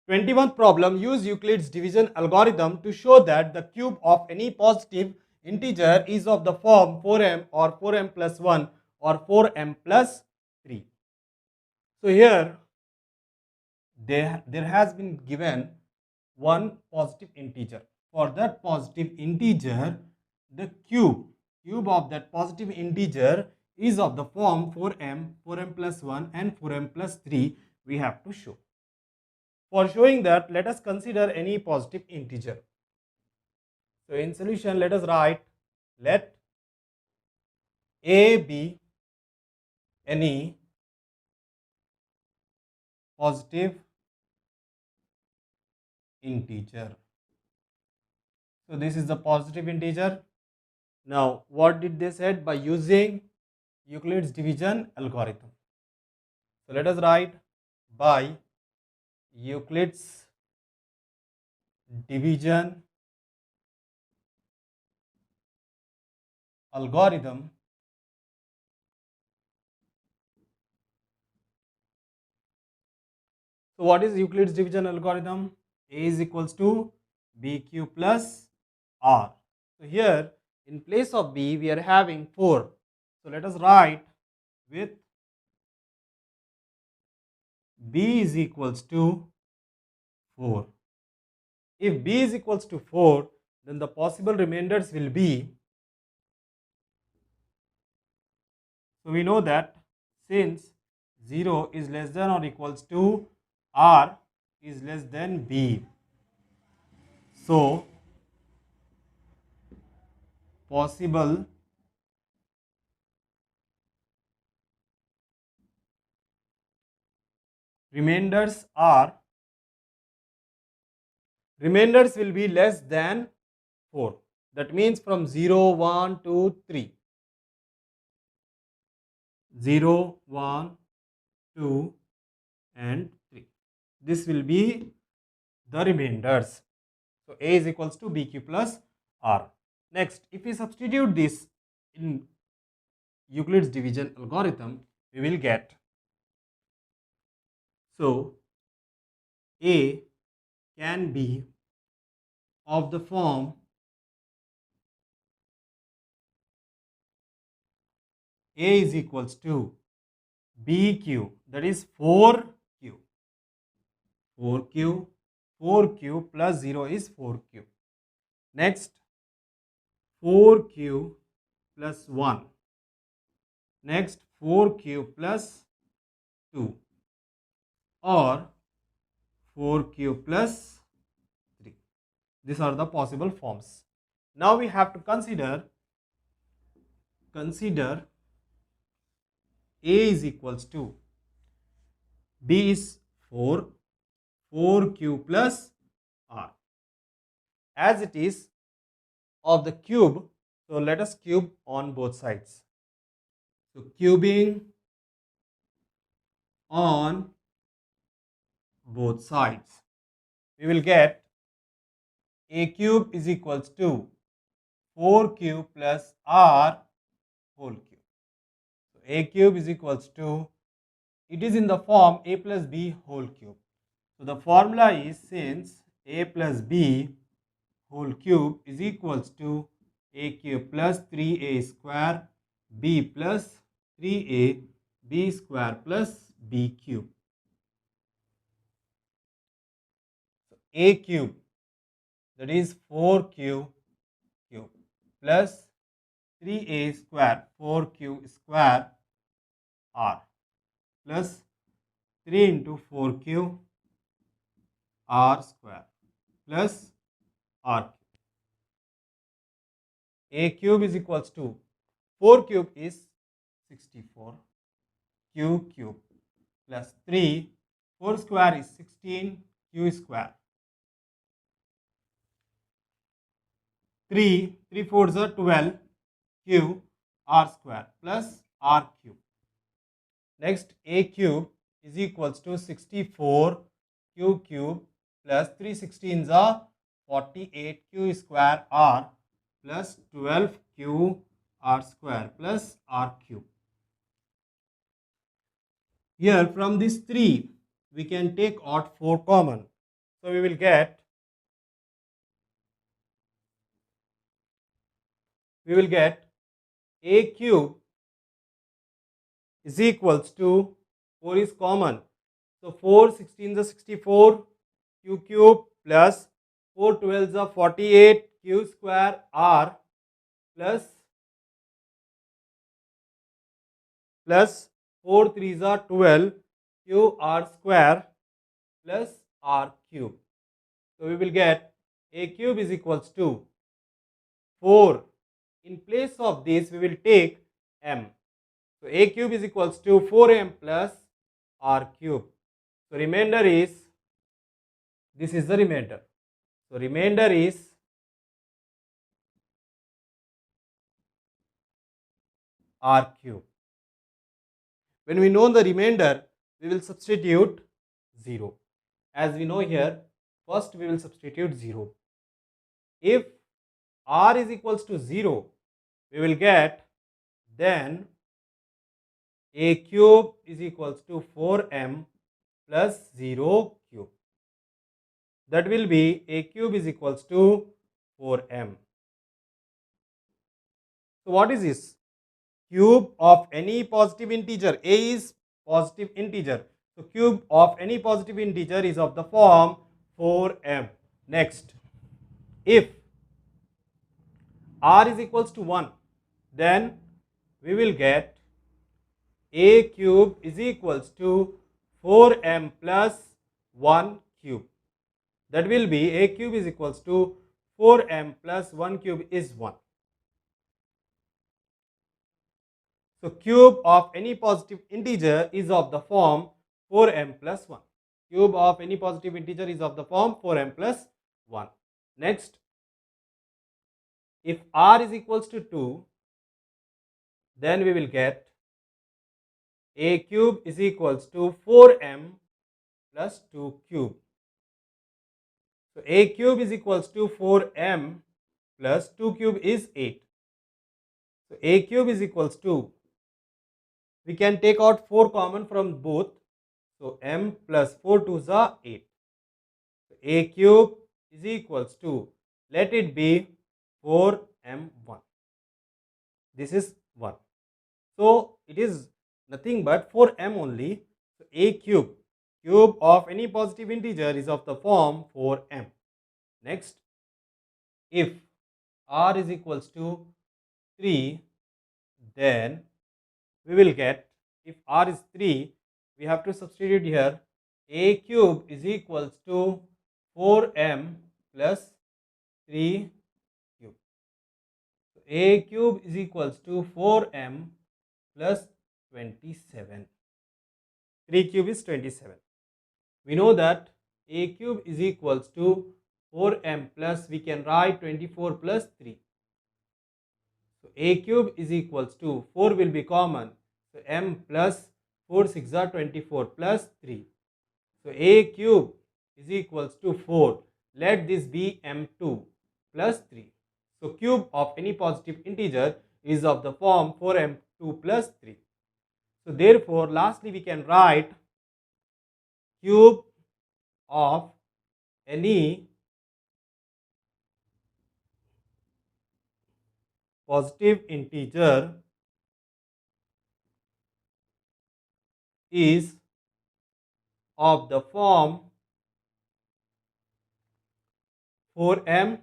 21th problem, use Euclid's division algorithm to show that the cube of any positive integer is of the form 4m or 4m plus 1 or 4m plus 3. So here there has been given one positive integer. For that positive integer, the cube of that positive integer is of the form 4m, 4m plus 1 and 4m plus 3 we have to show. For showing that, let us consider any positive integer. So in solution, let us write, let a be any positive integer. So this is the positive integer. Now what did they said? By using Euclid's division algorithm. So let us write, by Euclid's division algorithm, so what is Euclid's division algorithm? A is equals to BQ plus R. So here in place of B we are having 4. So let us write with B is equals to 4. If B is equals to 4, then the possible remainders will be, so we know that since 0 is less than or equals to R is less than B, so possible remainders will be less than 4. That means from 0, 1, 2, 3. 0, 1, 2 and 3. This will be the remainders. So A is equals to BQ plus R. Next, if we substitute this in Euclid's division algorithm, we will get, so A can be of the form A is equals to BQ, that is 4Q. 4Q plus 0 is 4Q. Next, 4Q plus 1. Next, 4Q plus 2 or 4Q plus 3. These are the possible forms. Now we have to consider A is equals to B is 4Q plus R. As it is of the cube, so let us cube on both sides. So cubing on both sides, we will get A cube is equals to 4Q plus R whole cube. So A cube is equals to, it is in the form A plus B whole cube. So the formula is, since A plus B whole cube is equals to A cube plus 3A square B plus 3A B square plus B cube. So A cube, that is 4Q cube plus 3A square 4Q square R plus 3 into 4Q R square plus R cube. A cube is equals to 4 cube is 64, Q cube plus 3, 4 square is 16, Q square. 3 fours are 12, Q R square plus R cube. Next, A cube is equals to 64 Q cube plus 3 16s are 48 Q square R plus 12 Q R square plus R cube. Here from this 3 we can take out 4 common. So we will get a cube is equals to 4 is common. So 4 16 is 64 q cube plus 4 12 is 48 q square r plus 4 3 is 12 q r square plus r cube. So we will get a cube is equals to 4. In place of this we will take m. So a cube is equals to 4m plus r cube. So remainder is, this is the remainder. So remainder is r cube. When we know the remainder, we will substitute 0. As we know here, first we will substitute 0. If r is equals to 0, we will get then a cube is equals to 4m plus 0 cube. That will be a cube is equals to 4m. So what is this? Cube of any positive integer. A is positive integer. So cube of any positive integer is of the form 4m. Next, if r is equals to 1, then we will get a cube is equals to 4m plus 1 cube. That will be a cube is equals to 4m plus 1 cube is 1. So cube of any positive integer is of the form 4m plus 1. Cube of any positive integer is of the form 4m plus 1. Next, if r is equals to 2, then we will get a cube is equals to 4m plus 2 cube. So a cube is equals to 4m plus 2 cube is 8. So a cube is equals to, we can take out 4 common from both. So m plus 4 2s are 8. So a cube is equals to, let it be 4m1. This is 1. So it is nothing but 4m only. So a cube of any positive integer is of the form 4m. Next, if r is equals to 3, then we will get, if r is 3, we have to substitute here a cube is equals to 4m plus 3 cube. So a cube is equals to 4m plus 27. 3 cube is 27. We know that a cube is equals to 4m plus, we can write 24 plus 3. So a cube is equals to, 4 will be common. So m plus 4 6 are 24 plus 3. So a cube is equals to 4. Let this be m2 plus 3. So cube of any positive integer is of the form 4m2 plus 3. So therefore lastly we can write cube of any positive integer is of the form 4m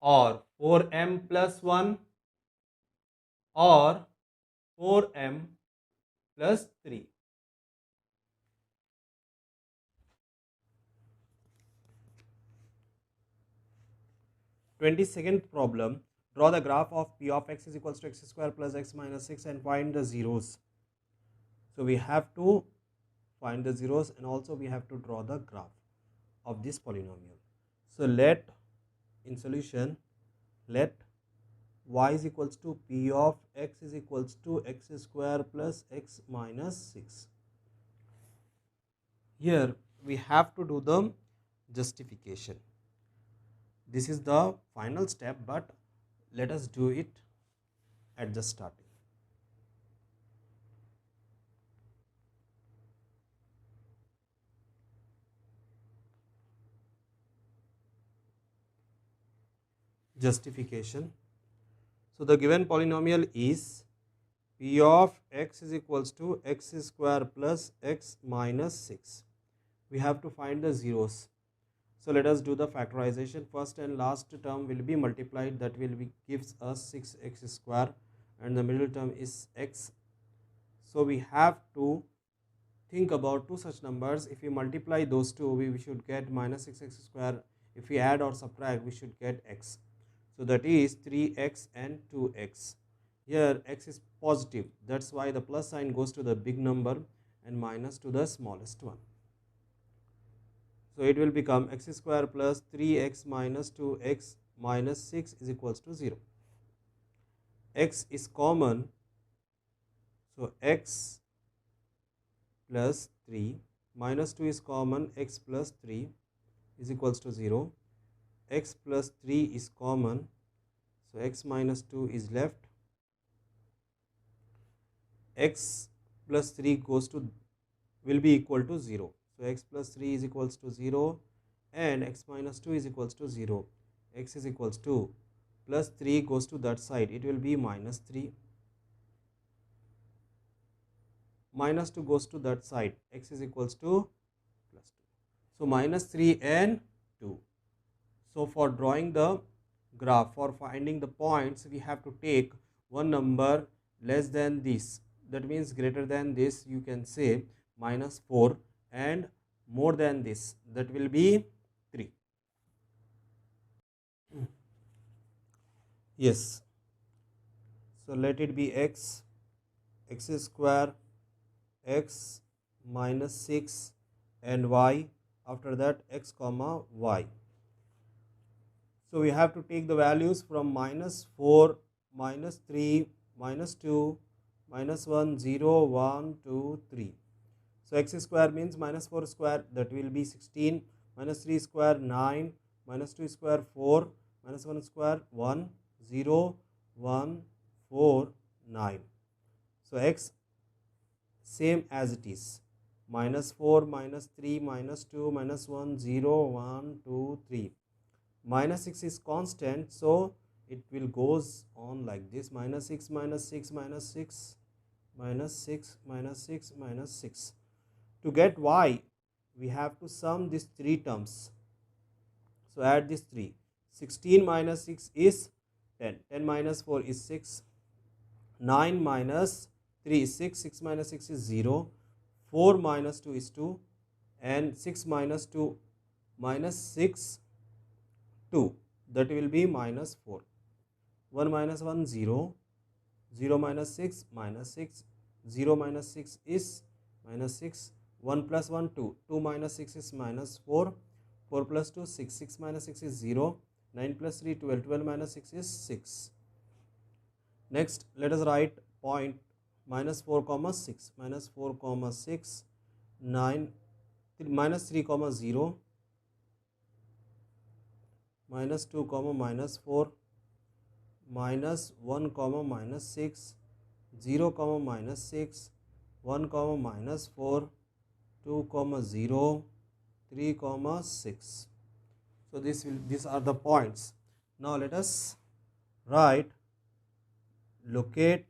or 4m plus 1 or 4m plus 3. Second problem, draw the graph of p of x is equals to x square plus x minus 6 and find the zeros. So we have to find the zeros and also we have to draw the graph of this polynomial. So let, in solution, let y is equals to p of x is equals to x square plus x minus 6. Here we have to do the justification. This is the final step, but let us do it at the starting. justification. So the given polynomial is p of x is equals to x square plus x minus 6. We have to find the zeros. So let us do the factorization. First and last term will be multiplied, that will be gives us 6x square, and the middle term is x. So we have to think about two such numbers. If we multiply those two, we should get minus 6x square. If we add or subtract, we should get x. So that is 3x and 2x. Here x is positive, that's why the plus sign goes to the big number and minus to the smallest one. So it will become x square plus 3x minus 2x minus 6 is equals to 0. X is common, so x plus 3 minus 2 is common, x plus 3 is equals to 0. X plus 3 is common, so x minus 2 is left. X plus 3 goes to will be equal to 0. So x plus 3 is equals to 0 and x minus 2 is equals to 0. X is equals to plus 3 goes to that side, it will be minus 3. Minus 2 goes to that side, x is equals to plus 2. So minus 3 and 2. So for drawing the graph, for finding the points, we have to take one number less than this, that means greater than this, you can say minus 4, and more than this, that will be 3. Yes, so let it be x square, x minus 6 and y, after that x comma y. So we have to take the values from minus 4, minus 3, minus 2, minus 1, 0, 1, 2, 3. So x square means minus 4 square, that will be 16, minus 3 square 9, minus 2 square 4, minus 1 square 1, 0, 1, 4, 9. So x same as it is, minus 4, minus 3, minus 2, minus 1, 0, 1, 2, 3. Minus 6 is constant, so it will goes on like this, minus 6, minus 6, minus 6, minus 6, minus 6, minus 6. To get y, we have to sum these three terms. So add these three. 16 minus 6 is 10. 10 minus 4 is 6. 9 minus 3 is 6. 6 minus 6 is 0. 4 minus 2 is 2. And 6 minus 2 minus 6, 2. That will be minus 4. 1 minus 1, 0. 0 minus 6, minus 6. 0 minus 6 is minus 6. 1 plus 1, 2. 2 minus 6 is minus 4. 4 plus 2, 6. 6 minus 6 is 0. 9 plus 3, 12. 12 minus 6 is 6. Next, let us write point minus 4 comma 6. Minus 4 comma 6. 9. Minus 3 comma 0. Minus 2 comma minus 4. Minus 1 comma minus 6. 0 comma minus 6. 1 comma minus 4. 2 comma 0, 3 comma 6. So these are the points. Now let us write, locate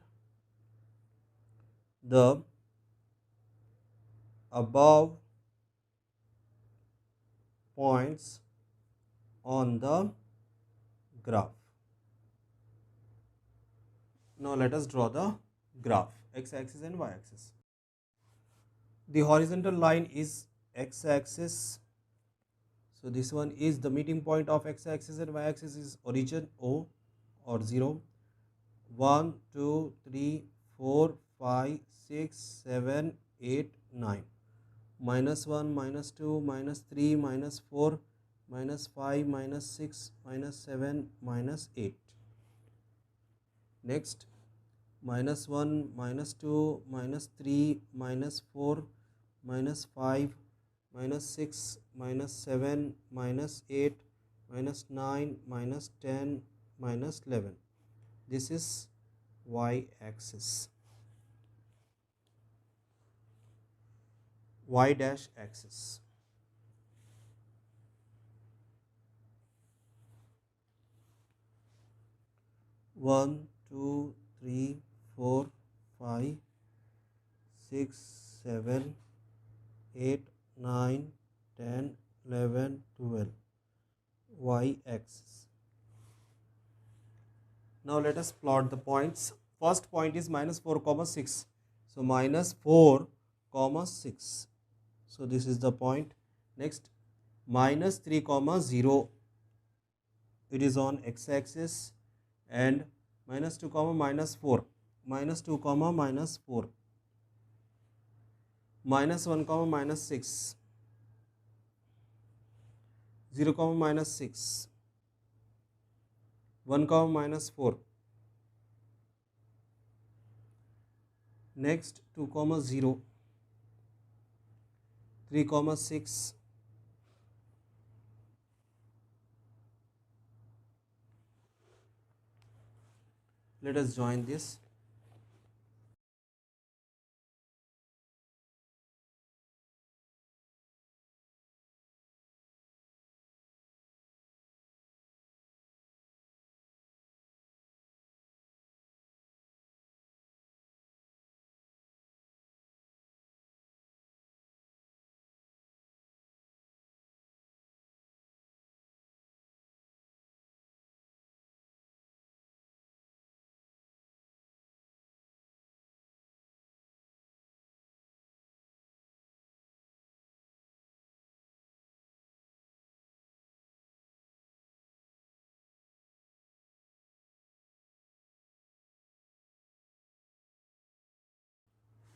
the above points on the graph. Now let us draw the graph, x-axis and y-axis. The horizontal line is x-axis. So this one is the meeting point of x-axis and y-axis is origin O or 0. 1, 2, 3, 4, 5, 6, 7, 8, 9. Minus 1, minus 2, minus 3, minus 4, minus 5, minus 6, minus 7, minus 8. Next, minus 1, minus 2, minus 3, minus 4, minus 5, minus 6, minus 7, minus 8, minus 9, minus 10, minus 11. This is y-axis, y-dash axis. 1 2 3 4 5 6 7 8 9 10 11 12 y-axis. Now let us plot the points. First point is minus 4 comma 6. So minus 4 comma 6. So this is the point. Next minus 3 comma 0. It is on x-axis, and minus 2 comma minus 4. Minus 2 comma minus 4. Minus 1 comma minus 6. 0 comma minus 6. 1 comma minus 4. Next 2 comma 0. 3 comma 6. Let us join this.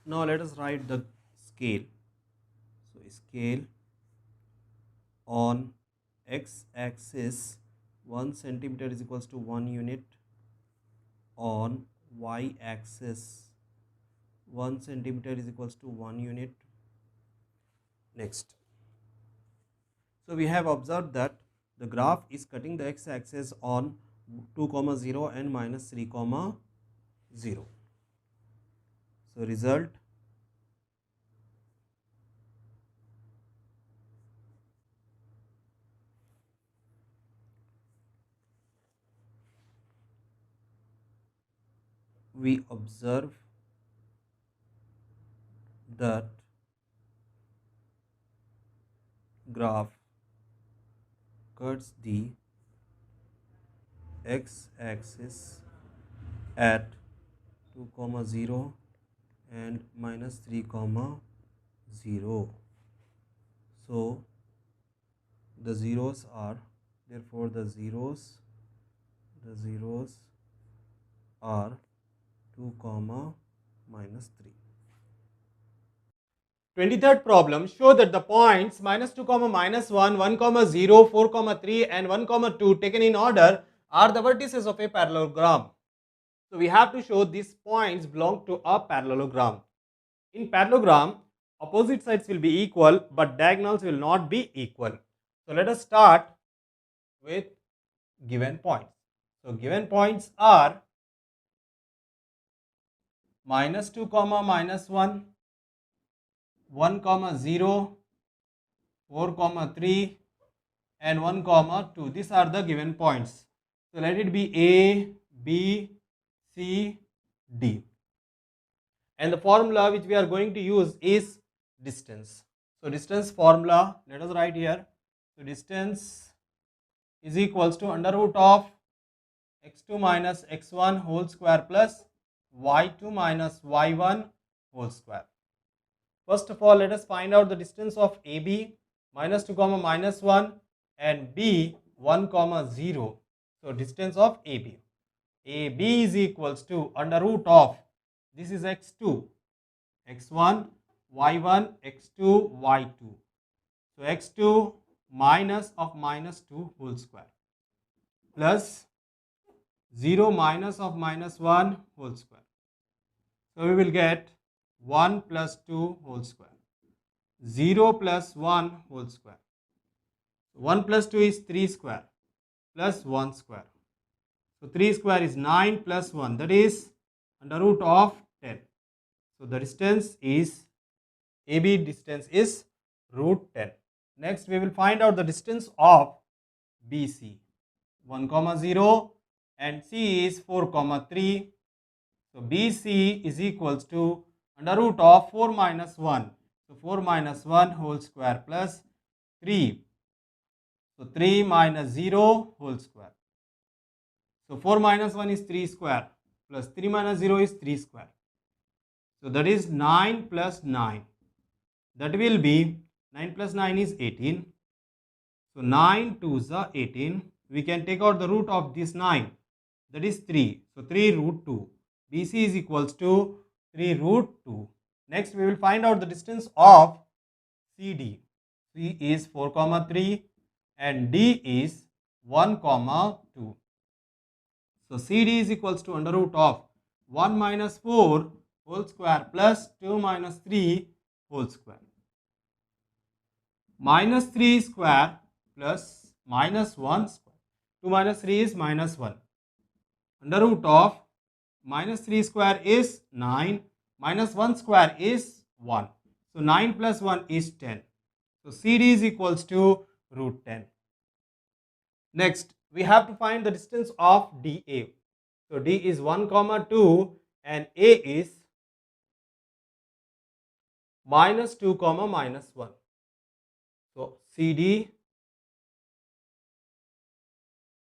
Now let us write the scale. So scale on x-axis 1 centimeter is equals to 1 unit. On y-axis 1 centimeter is equals to 1 unit. Next. So we have observed that the graph is cutting the x-axis on 2 comma 0 and minus 3 comma 0. So result, we observe that graph cuts the x-axis at 2 comma 0 and minus 3 comma 0. So the zeros are, therefore the zeros are 2 comma minus 3. 23rd problem, show that the points minus 2 comma minus 1, 1 comma 0, 4 comma 3 and 1 comma 2 taken in order are the vertices of a parallelogram. So we have to show these points belong to a parallelogram. In parallelogram, opposite sides will be equal but diagonals will not be equal. So let us start with given points. So given points are minus 2 comma minus 1, 1 comma 0, 4 comma 3 and 1 comma 2. These are the given points. So let it be A, B, C, D. And the formula which we are going to use is distance. So distance formula, let us write here. So distance is equals to under root of x2 minus x1 whole square plus y2 minus y1 whole square. First of all, let us find out the distance of AB, minus 2 comma minus 1 and B 1 comma 0. So distance of AB. AB is equals to under root of, this is x2, x1, y1, x2, y2. So x2 minus of minus 2 whole square plus 0 minus of minus 1 whole square. So we will get 1 plus 2 whole square. 0 plus 1 whole square. 1 plus 2 is 3 square plus 1 square. So 3 square is 9 plus 1, that is under root of 10. So the distance is, AB distance is root 10. Next we will find out the distance of BC. 1 comma 0, and C is 4 comma 3. So BC is equals to under root of 4 minus 1. So 4 minus 1 whole square plus 3. So 3 minus 0 whole square. So 4 minus 1 is 3 square plus 3 minus 0 is 3 square. So that is 9 plus 9. That will be 9 plus 9 is 18. So 9 2s are 18. We can take out the root of this 9. That is 3. So 3 root 2. BC is equals to 3 root 2. Next we will find out the distance of CD. C is 4 comma 3 and D is 1 comma 2. So CD is equals to under root of 1 minus 4 whole square plus 2 minus 3 whole square. Minus 3 square plus minus 1 square. 2 minus 3 is minus 1. Under root of minus 3 square is 9. Minus 1 square is 1. So 9 plus 1 is 10. So CD is equals to root 10. Next, we have to find the distance of DA. So D is 1 comma 2 and A is minus 2 comma minus 1. So CD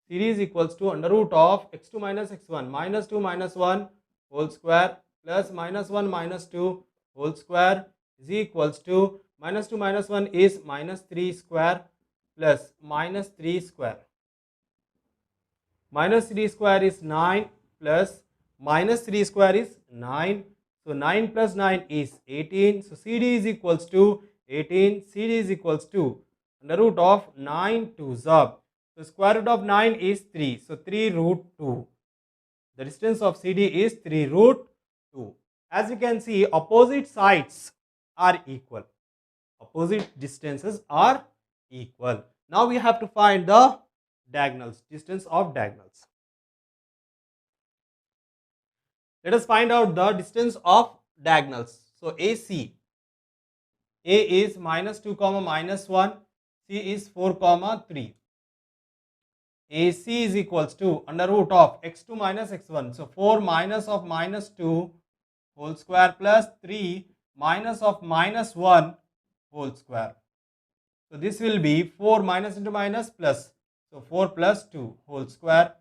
is equals to under root of x2 minus x1 minus 2 minus 1 whole square plus minus 1 minus 2 whole square is equals to minus 2 minus 1 is minus 3 square plus minus 3 square. Minus 3 square is 9 plus minus 3 square is 9. So 9 plus 9 is 18. So CD is equals to 18. CD is equals to under root of 9 2s up. So square root of 9 is 3. So 3 root 2. The distance of CD is 3 root 2. As you can see, opposite sides are equal. Opposite distances are equal. Now we have to find the diagonals, distance of diagonals. Let us find out the distance of diagonals. So AC. A is minus 2 comma minus 1. C is 4 comma 3. AC is equals to under root of x2 minus x1. So 4 minus of minus 2 whole square plus 3 minus of minus 1 whole square. So this will be 4 minus into minus plus. So 4 plus 2 whole square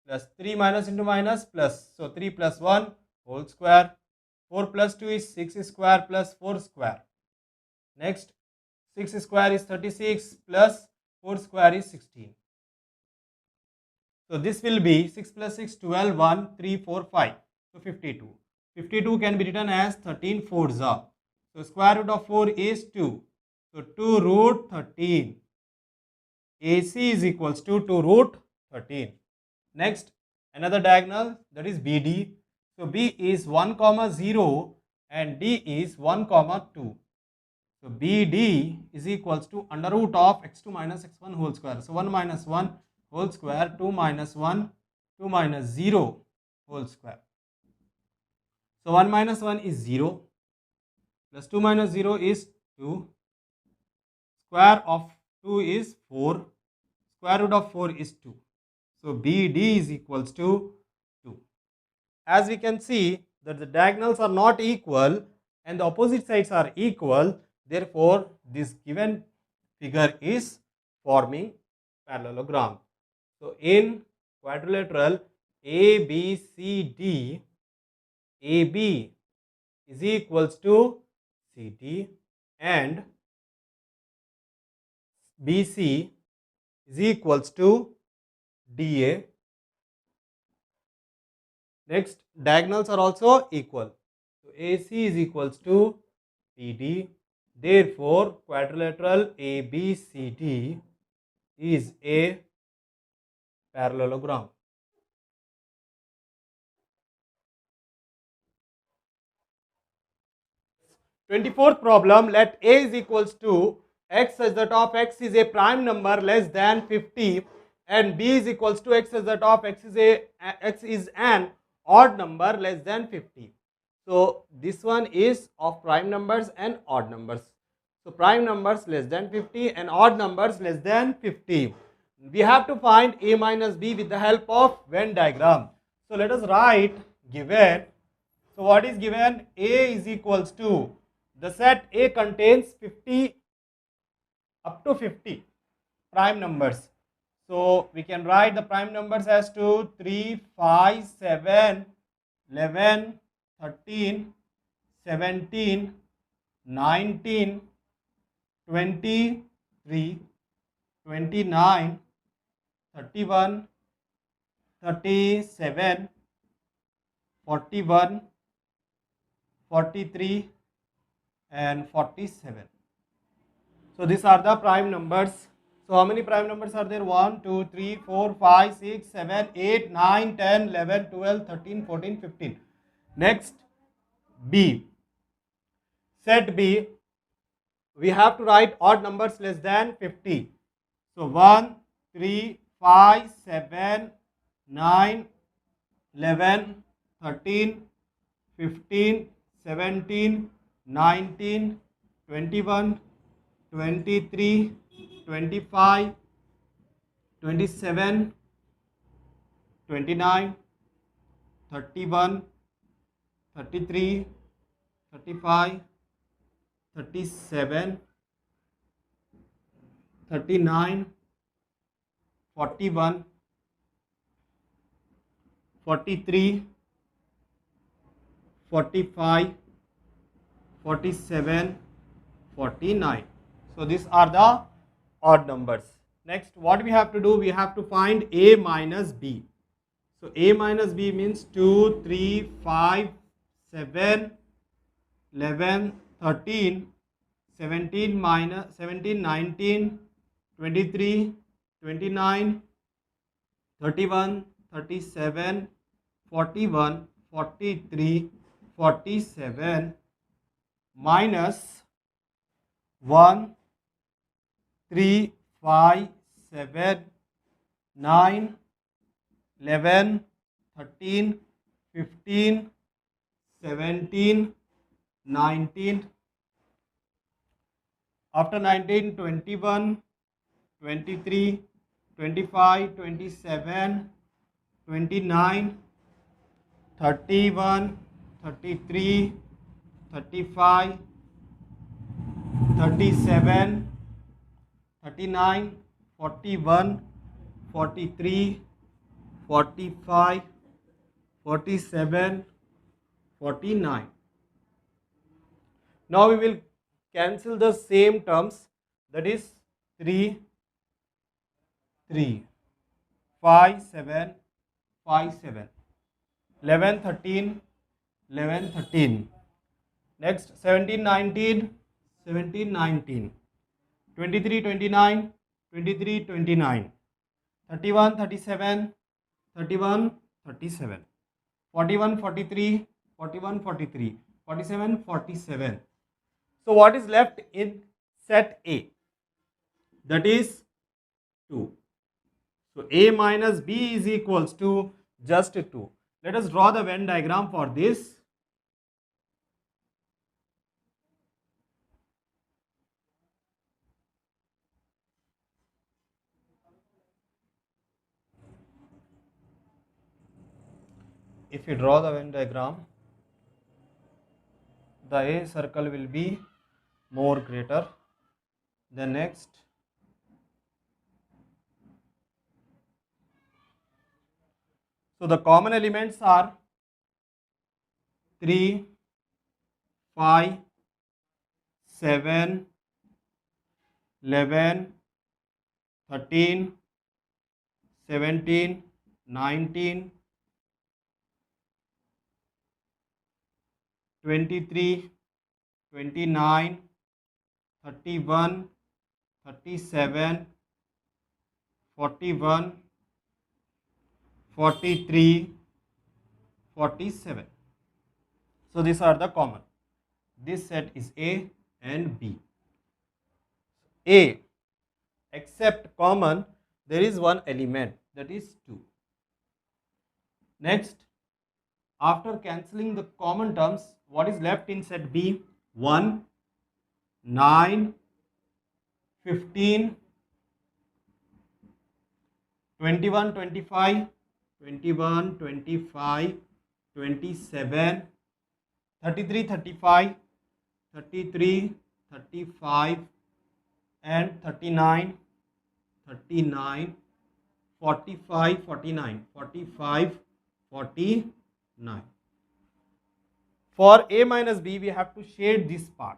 plus 3 minus into minus plus. So 3 plus 1 whole square. 4 plus 2 is 6 square plus 4 square. Next, 6 square is 36 plus 4 square is 16. So this will be 6 plus 6, 12, 1, 3, 4, 5. So 52. 52 can be written as 13 fours are. So square root of 4 is 2. So 2 root 13. AC is equals to 2 root 13. Next, another diagonal, that is BD. So B is 1 comma 0 and D is 1 comma 2. So BD is equals to under root of x2 minus x1 whole square. So 1 minus 1 whole square, 2 minus 1, 2 minus 0 whole square. So 1 minus 1 is 0 plus 2 minus 0 is 2. Square of 2 is 4. Square root of 4 is 2. So BD is equals to 2. As we can see that the diagonals are not equal and the opposite sides are equal, therefore this given figure is forming parallelogram. So in quadrilateral ABCD, AB is equals to CD and BC is equals to DA. Next, diagonals are also equal. So AC is equals to CD. Therefore, quadrilateral ABCD is a parallelogram. 24th problem, let A is equals to x such that of x is a prime number less than 50 and B is equals to x such that of x is an odd number less than 50. So this one is of prime numbers and odd numbers. So prime numbers less than 50 and odd numbers less than 50. We have to find A minus B with the help of Venn diagram. So let us write given. So what is given? A is equals to, the set A contains 50 up to 50 prime numbers. So we can write the prime numbers as 2, 3, 5, 7, 11, 13, 17, 19, 23, 29, 31, 37, 41, 43 and 47. So these are the prime numbers. So how many prime numbers are there? 1, 2, 3, 4, 5, 6, 7, 8, 9, 10, 11, 12, 13, 14, 15. Next, B. Set B, we have to write odd numbers less than 50. So 1, 3, 5, 7, 9, 11, 13, 15, 17, 19, 21, 23, 25, 27, 29, 31, 33, 35, 37, 39, 41, 43, 45, 47, 49. So these are the odd numbers. Next, what we have to do? We have to find A minus B. So A minus B means 2, 3, 5, 7, 11, 13, 17, 19, 23, 29, 31, 37, 41, 43, 47 minus 1, 3, 5, 7, 9, 11, 13, 15, 17, 19. After 19, 21, 23, 25, 27, 29, 31, 33, 35, 37, 39, 41, 43, 45, 47, 49. Now we will cancel the same terms, that is 3, 3, 5, 7, 5, 7, 11, 13, 11, 13. Next 17, 19, 17, 19, 23, 29, 23, 29, 31, 37, 31, 37, 41, 43, 41, 43, 47, 47. So what is left in set A? That is 2. So A minus B is equals to just 2. Let us draw the Venn diagram for this. If you draw the Venn diagram, the A circle will be more greater. The next, so the common elements are 3, 5, 7, 11, 13, 17, 19, 23, 29, 31, 37, 41, 43, 47. So these are the common. This set is A and B. A, except common, there is one element, that is 2. Next, after cancelling the common terms, what is left in set B? 1, 9, 15, 21, 25, 21, 25, 27, 33, 35, 33, 35, and 39, 39, 45, 49, 45, 49. For a minus b, we have to shade this part.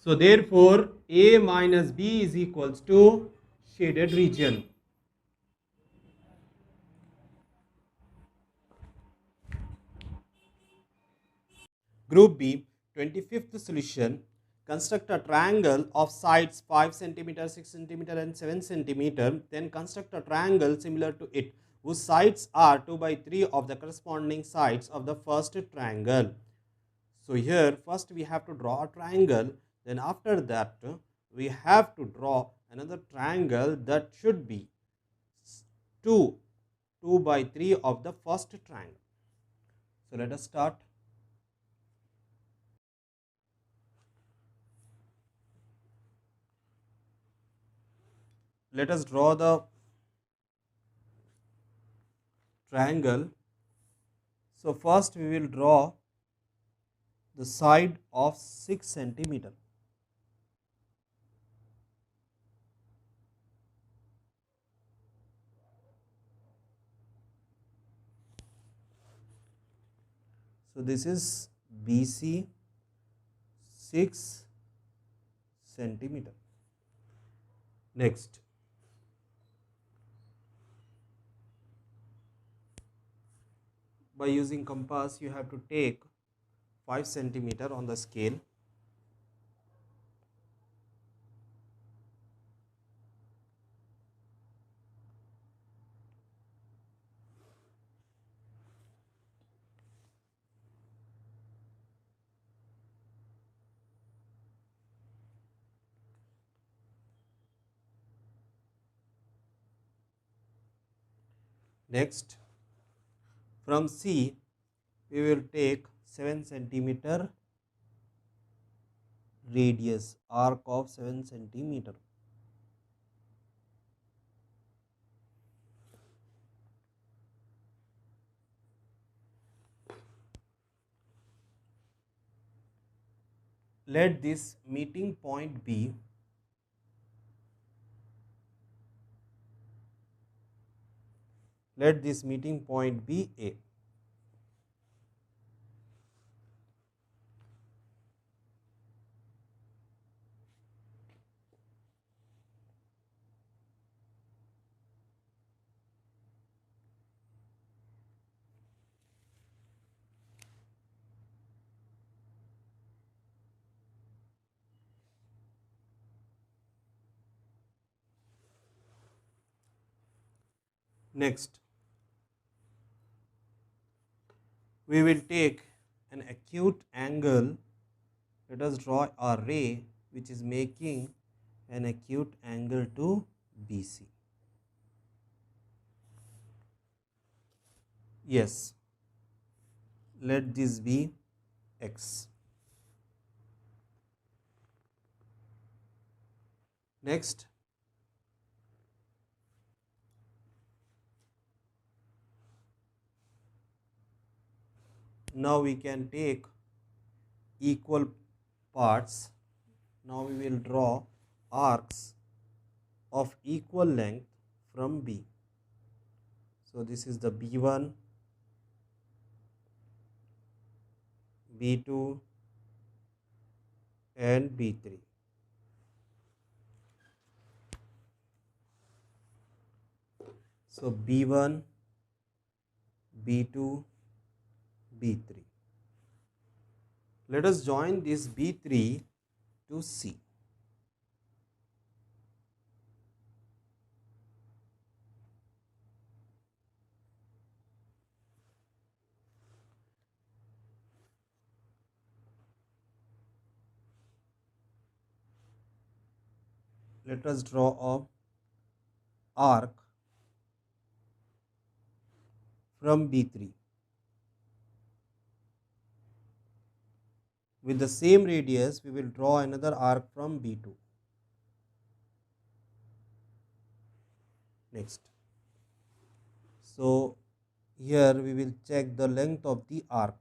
So therefore, a minus b is equals to shaded region. Group B, 25th solution. Construct a triangle of sides 5 centimeter, 6 centimeter, and 7 centimeter. Then construct a triangle similar to it, whose sides are 2 by 3 of the corresponding sides of the first triangle. So here first we have to draw a triangle. Then after that we have to draw another triangle that should be 2 by 3 of the first triangle. So let us start. Let us draw the triangle. So first we will draw the side of 6 centimeter. So this is BC 6 centimeter. Next, by using compass you have to take 5 centimeter on the scale. Next, from C we will take 7 centimeter radius, arc of 7 centimeter. Let this meeting point be A. Next, we will take an acute angle. Let us draw a ray which is making an acute angle to BC. Yes, let this be X. Next, now we can take equal parts. Now we will draw arcs of equal length from B. So this is the B1, B2 and B3. So B1, B2, B3. Let us join this B3 to C. Let us draw a arc from B3. With the same radius, we will draw another arc from B2. Next. So here we will check the length of the arc.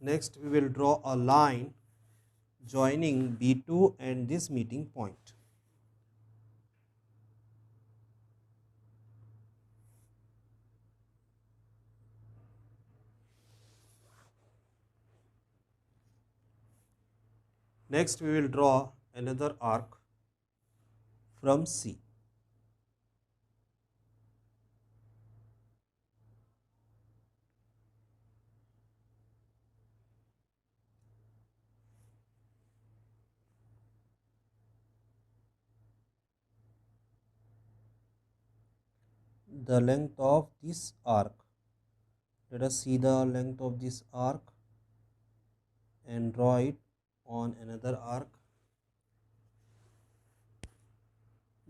Next, we will draw a line joining B2 and this meeting point. Next, we will draw another arc from C. The length of this arc. Let us see the length of this arc and draw it on another arc.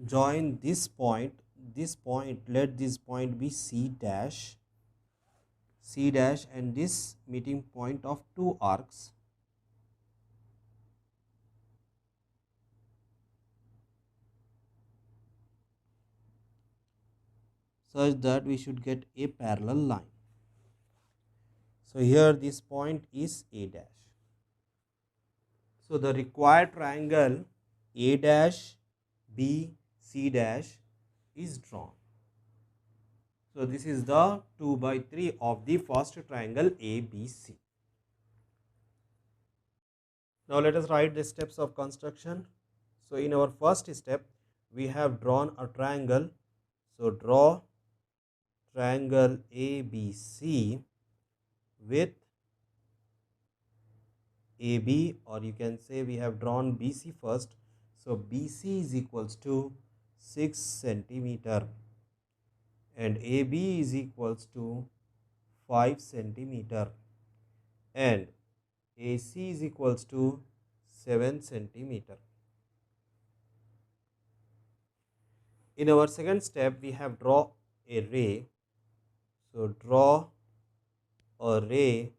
Join this point, let this point be C dash, and this meeting point of two arcs. Such that we should get a parallel line. So here this point is A dash. So the required triangle A dash B C dash is drawn. So this is the 2/3 of the first triangle ABC. Now let us write the steps of construction. So in our first step, we have drawn a triangle. So draw triangle ABC with AB, or you can say we have drawn BC first. So BC is equals to 6 centimeter and AB is equals to 5 centimeter and AC is equals to 7 centimeter. In our second step, we have draw a ray. So draw a ray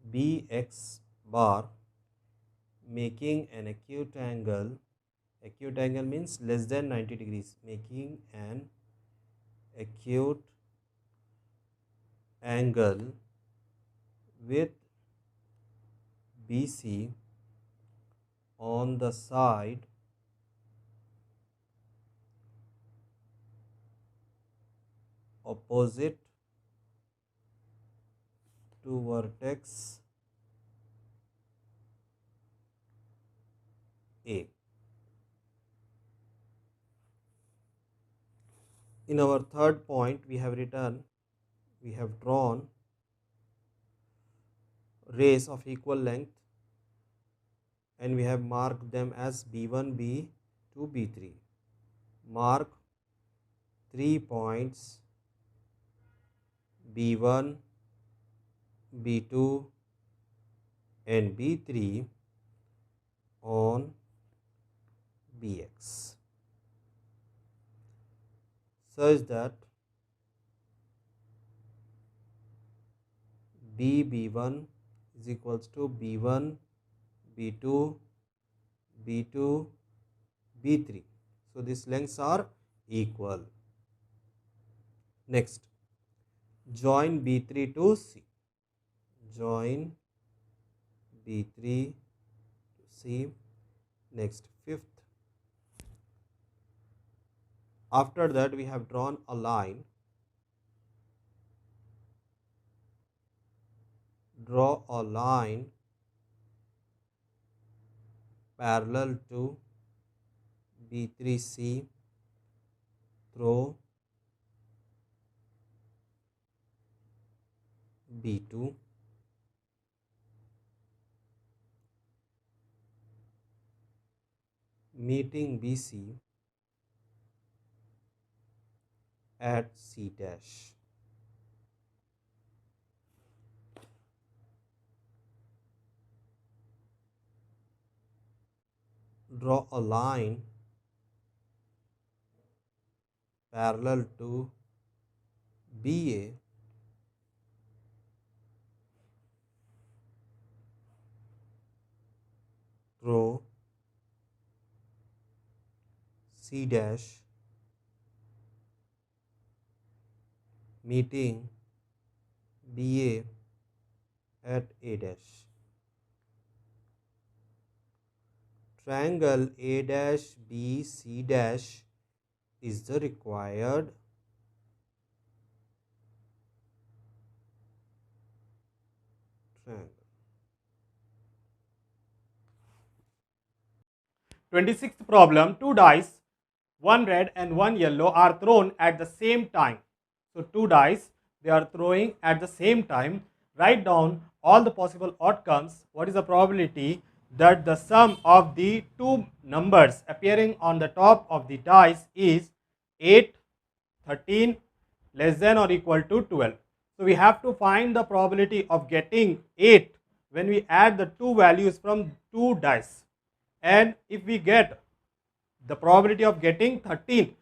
BX bar making an acute angle. Acute angle means less than 90 degrees, making an acute angle with BC on the side opposite to vertex A. In our third point, we have drawn rays of equal length and we have marked them as B1, B2, B3. Mark 3 points B1, B2 and B3 on BX such that BB1 is equals to B1, B2, B2, B3. So these lengths are equal. Next, join B3 to C. Join B3 to C. Next, fifth. After that, we have drawn a line. Draw a line parallel to B3C through B2. Meeting BC at C dash. draw a line parallel to BA through C dash meeting BA at A dash. Triangle A dash B C dash is the required triangle. 26th problem, two dice, one red and one yellow are thrown at the same time. So two dice they are throwing at the same time. Write down all the possible outcomes. What is the probability that the sum of the two numbers appearing on the top of the dice is 8, 13, less than or equal to 12. So we have to find the probability of getting 8 when we add the two values from two dice. And if we get the probability of getting 13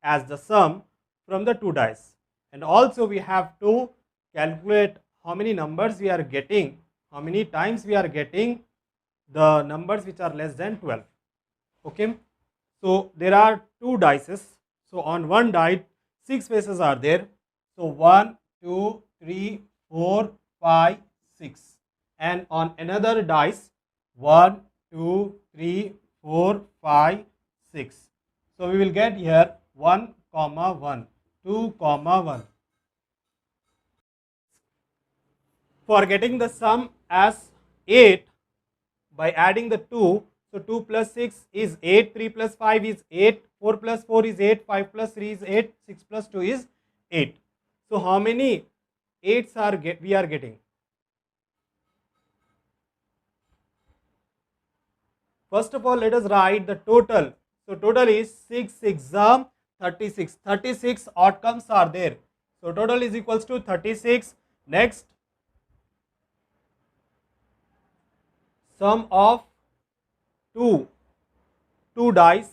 as the sum from the two dice, and also we have to calculate how many numbers we are getting, how many times we are getting the numbers which are less than 12. Okay, so there are two dices. So on one die 6 faces are there. So 1 2 3 4 5 6, and on another dice 1 2 3 4 5 6. So we will get here 1 comma 1, 2 comma 1. For getting the sum as 8 by adding the 2, so 2 plus 6 is 8, 3 plus 5 is 8, 4 plus 4 is 8, 5 plus 3 is 8, 6 plus 2 is 8. So how many 8s are we are getting? First of all, let us write the total. So total is 6 6 36. 36 outcomes are there. So total is equals to 36. Next, sum of two dice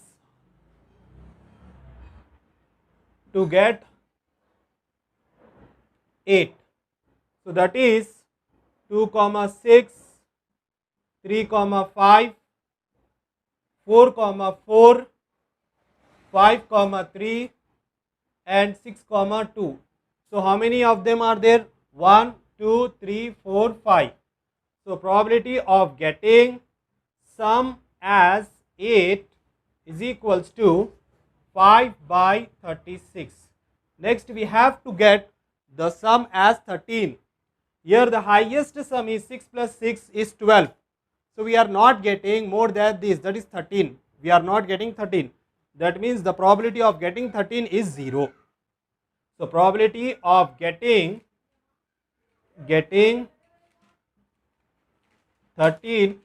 to get 8. So that is 2 comma 6, 3 comma 5, 4 comma 4, 5 comma 3, and 6 comma 2. So how many of them are there? 1 2 3 4 5. So probability of getting sum as 8 is equals to 5 by 36. Next we have to get the sum as 13. Here the highest sum is 6 plus 6 is 12. So we are not getting more than this, that is 13. We are not getting 13. That means the probability of getting 13 is 0. So probability of getting 13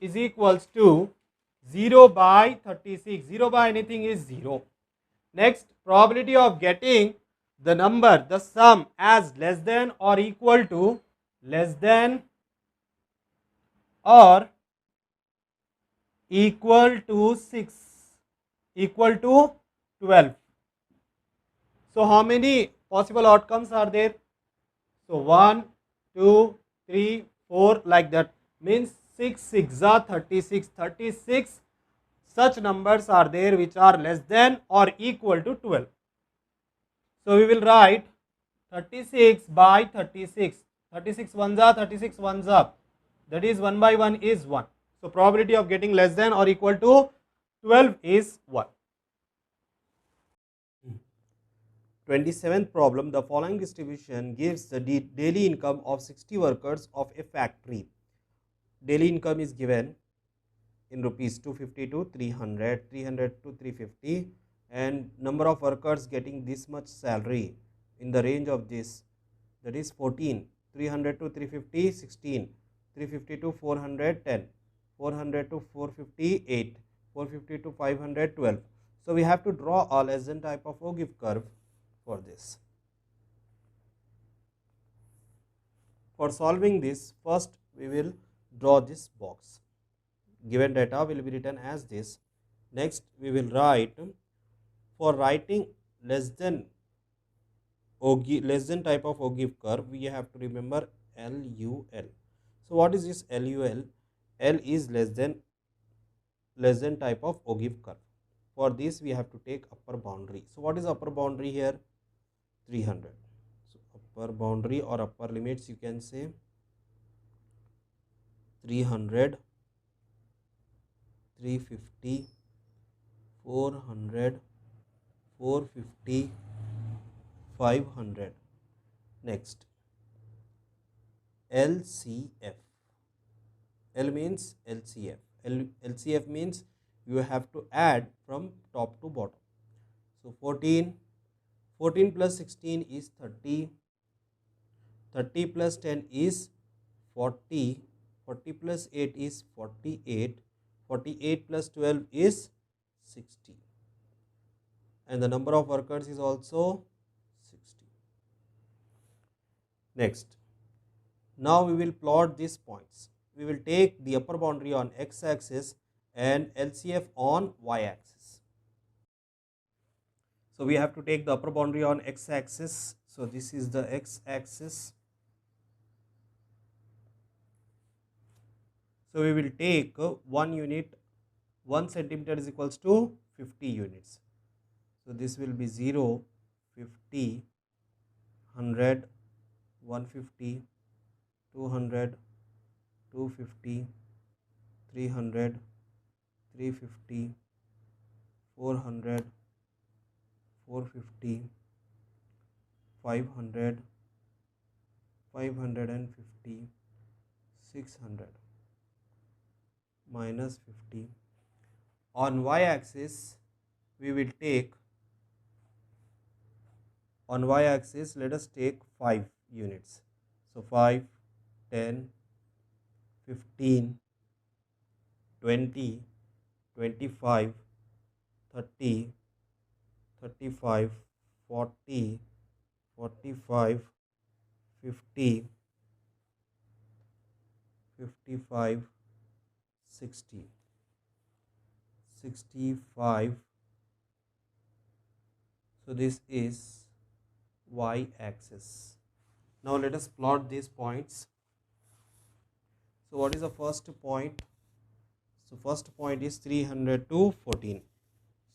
is equals to 0 by 36. 0 by anything is 0. Next, probability of getting the number, the sum as less than or equal to 6, equal to 12. So how many possible outcomes are there? So 1 2 3 4, like that, means 6 6 are 36. 36 such numbers are there which are less than or equal to 12. So we will write 36 by 36. 36 ones are 36 ones up. That is 1 by 1 is 1. So probability of getting less than or equal to 12 is 1. 27th problem, the following distribution gives the daily income of 60 workers of a factory. Daily income is given in rupees 250 to 300, 300 to 350, and number of workers getting this much salary in the range of this, that is 14, 300 to 350, 16, 350 to 400, 10, 400 to 450, 8, 450 to 500, 12. So we have to draw a Lassonde type of Ogive curve for this. For solving this, first we will draw this box. Given data will be written as this. Next we will write, for writing less than less than type of ogive curve, we have to remember LUL. So what is this LUL? L is less than type of ogive curve. For this we have to take upper boundary. So what is upper boundary here? 300. So upper boundary or upper limits, you can say 300, 350, 400, 450, 500. Next, LCF. L means LCF. LCF means you have to add from top to bottom. So 14 plus 16 is 30, 30 plus 10 is 40, 40 plus 8 is 48, 48 plus 12 is 60, and the number of workers is also 60. Next, now we will plot these points. We will take the upper boundary on x axis and LCF on y axis. So we have to take the upper boundary on x axis. So this is the x axis. So we will take 1 unit, 1 centimeter is equals to 50 units. So this will be 0, 50, 100, 150, 200, 250, 300, 350, 400, 450, 500, 550, 600, minus 50. On y axis we will take, on y axis let us take 5 units. So 5, 10, 15, 20, 25, 30, 35, 40, 45, 50, 55, 60, 65. So this is y axis. Now let us plot these points. So what is the first point? So first point is 300 to 14.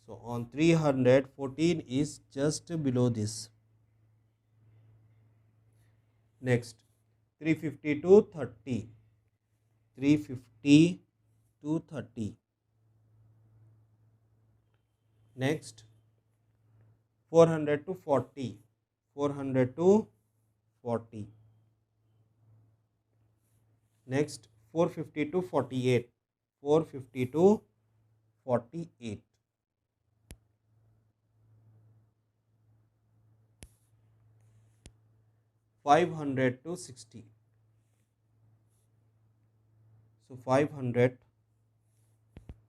So on 300, 14 is just below this. Next, 350 to 30. 350 to 30. Next, 400 to 40. 400 to 40. Next, 450 to 48. 450 to 48. $500 to 60. So 500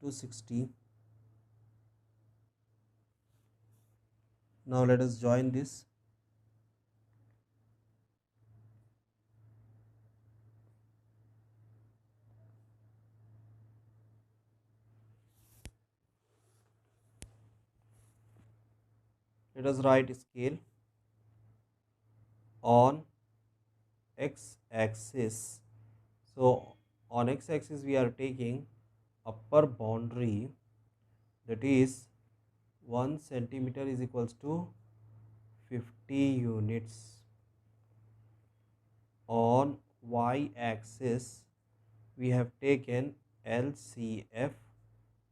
to 60. Now let us join this. Let us write scale on x axis. So on x axis we are taking upper boundary, that is 1 centimeter is equals to 50 units. On y axis we have taken LCF,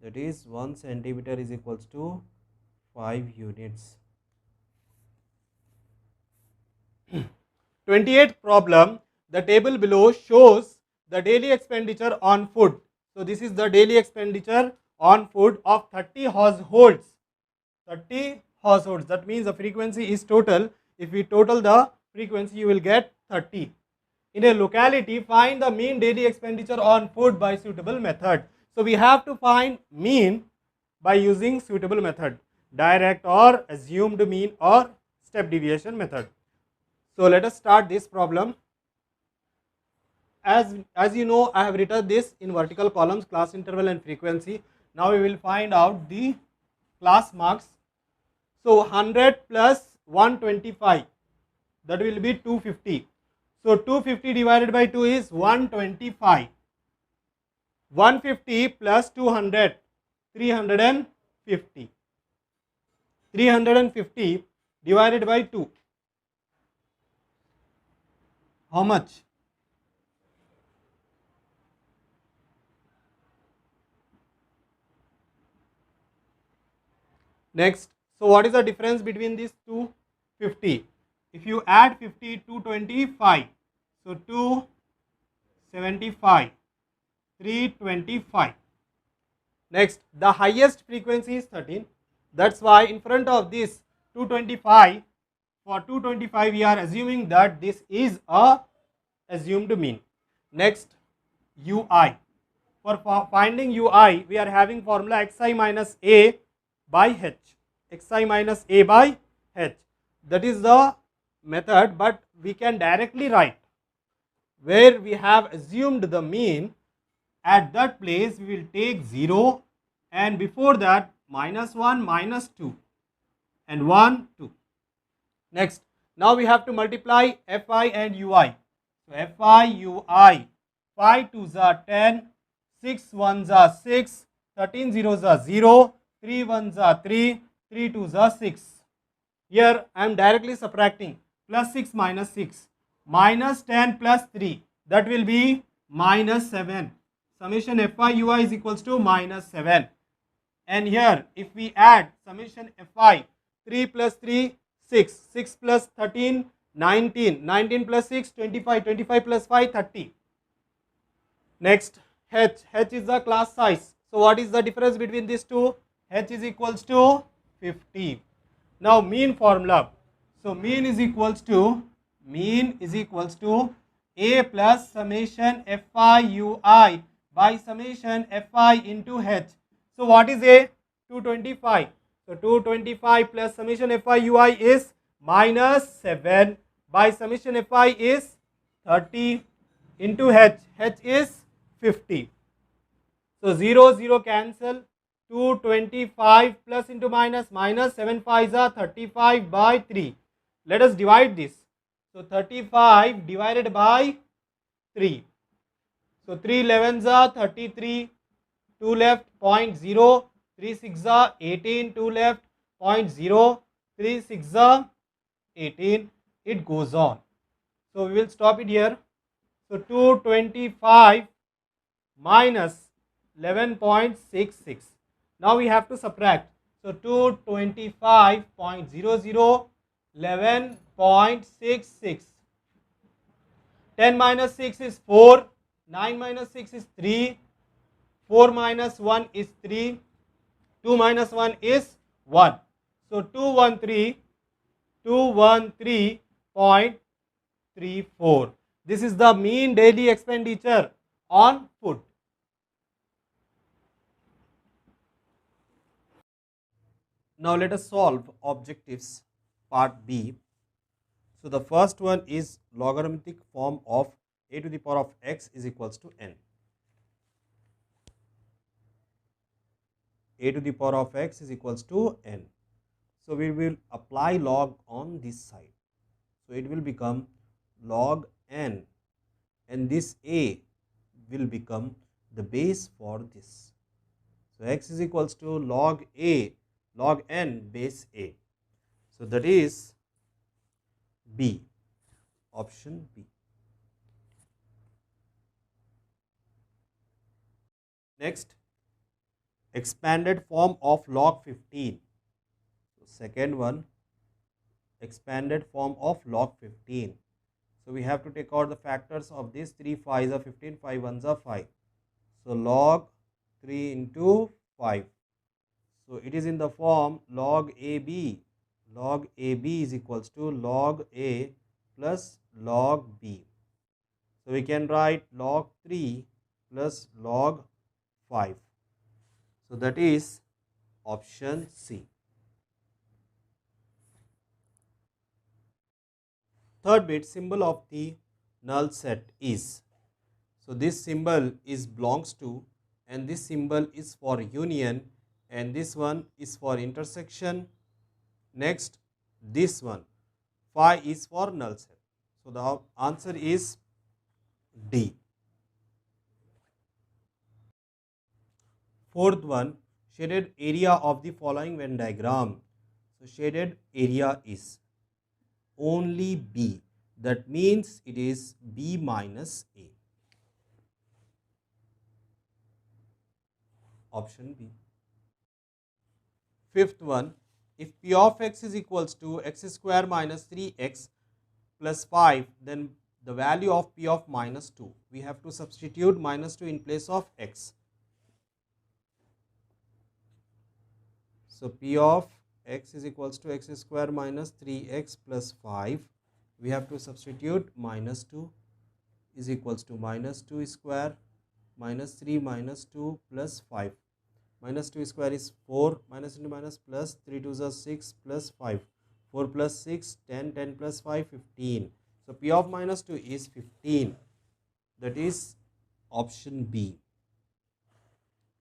that is 1 centimeter is equals to 5 units. 28th problem, the table below shows the daily expenditure on food. So this is the daily expenditure on food of 30 households. 30 households, that means the frequency is total. If we total the frequency, you will get 30. In a locality, find the mean daily expenditure on food by suitable method. So we have to find mean by using suitable method, direct or assumed mean or step deviation method. So let us start this problem. As you know, I have written this in vertical columns, class interval and frequency. Now we will find out the class marks. So 100 plus 125, that will be 250. So 250 divided by 2 is 125. 150 plus 200, 350. 350 divided by 2. How much? Next, so what is the difference between these two? 50. If you add 50 to 25, so 275, 325. Next, the highest frequency is 13. That's why in front of this 225, for 225 we are assuming that this is a assumed mean. Next, ui. For finding ui, we are having formula xi minus a by h. Xi minus a by h. That is the method, but we can directly write where we have assumed the mean. At that place we will take 0, and before that minus 1, minus 2, and 1, 2. Next, now we have to multiply fi and ui. So fi ui, 5 2s are 10, 6 1s are 6, 13 zeros are 0, 3 1s are 3, 3 2s are 6. Here I am directly subtracting. Plus 6 minus 6, minus 10 plus 3, that will be minus 7. Summation fi ui is equals to minus 7. And here if we add summation fi, 3 plus 3, 6, 6 plus 13, 19, 19 plus 6, 25, 25 plus 5, 30. Next, h is the class size. So what is the difference between these two? H is equals to 50. Now mean formula. So mean is equals to a plus summation fi ui by summation fi into h. So what is a? 225. So 225 plus summation fi ui is minus 7 by summation fi is 30 into h. H is 50. So 0 0 cancel. 225 plus into minus, minus 7 5s are 35 by 3. Let us divide this. So 35 divided by 3. So 3 11s are 33. 2 left 0.0. 3 6 are 18. 2 left 0.0. 3 6 are 18. It goes on. So we will stop it here. So 225 minus 11.66. Now we have to subtract. So 225.00, 11.66. 10 minus 6 is 4. 9 minus 6 is 3. 4 minus 1 is 3. 2 minus 1 is 1. So 213.34. This is the mean daily expenditure on food. Now let us solve objectives part B. So the first one is logarithmic form of a to the power of x is equals to n. A to the power of x is equals to n. So we will apply log on this side. So it will become log n, and this a will become the base for this. So x is equals to log a, log n base a. So that is B, option B. Next, expanded form of log 15. So second one, expanded form of log 15. So we have to take out the factors of this. 3 5s are 15, 5 1s are 5. So log 3 into 5. So it is in the form log AB. Log AB is equals to log A plus log B. So we can write log 3 plus log 5. So that is option C. Third bit, symbol of the null set is. So this symbol is belongs to and this symbol is for union, and this one is for intersection. Next, this one, phi, is for null set. So the answer is D. Fourth one, shaded area of the following Venn diagram. So shaded area is only B. That means it is B minus A. Option B. Fifth one, if P of x is equals to x square minus 3x plus 5, then the value of P of minus 2. We have to substitute minus 2 in place of x. So P of x is equals to x square minus 3x plus 5. We have to substitute minus 2 is equals to minus 2 square minus 3 minus 2 plus 5. Minus 2 square is 4, minus into minus plus 3 2 is 6 plus 5. 4 plus 6, 10, 10 plus 5, 15. So P of minus 2 is 15. That is option B.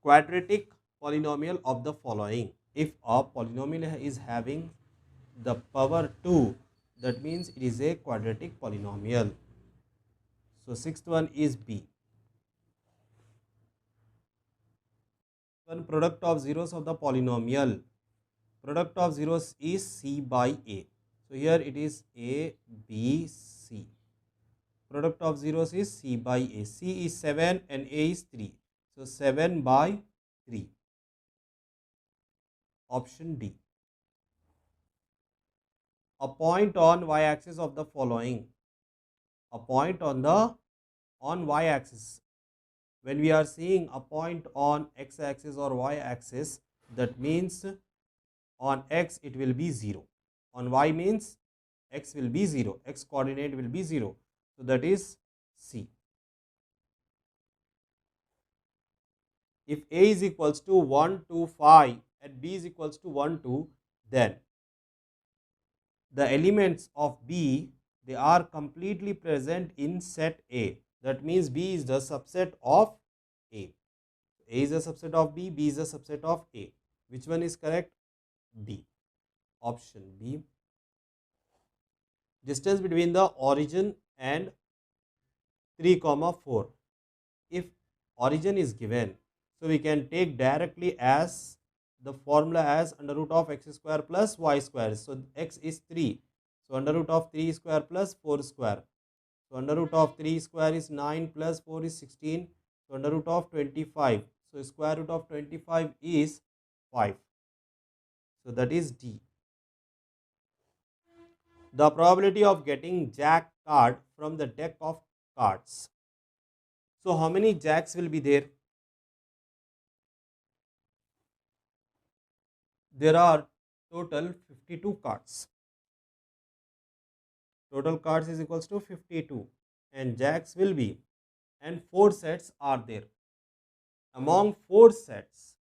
Quadratic polynomial of the following. If a polynomial is having the power 2, that means it is a quadratic polynomial. So sixth one is B. One, product of zeros of the polynomial. Product of zeros is C by A. So here it is A, B, C. Product of zeros is C by A. C is 7 and A is 3. So 7 by 3. Option D. A point on y-axis of the following. A point on y-axis. When we are seeing a point on x-axis or y-axis, that means on x it will be 0. On y means x will be 0. X coordinate will be 0. So that is C. If A is equals to 1, 2, 5 and B is equals to 1, 2, then the elements of B, they are completely present in set A. That means B is the subset of A. A is a subset of B, B is a subset of A. Which one is correct? B. Option B. Distance between the origin and 3, 4. If origin is given, so we can take directly as the formula as under root of x square plus y square. So x is 3. So under root of 3 square plus 4 square. So under root of 3 square is 9 plus 4 is 16. So under root of 25. So square root of 25 is 5. So that is D. The probability of getting jack card from the deck of cards. So how many jacks will be there? There are total 52 cards. Total cards is equals to 52 and jacks will be, and 4 sets are there. Among 4 sets,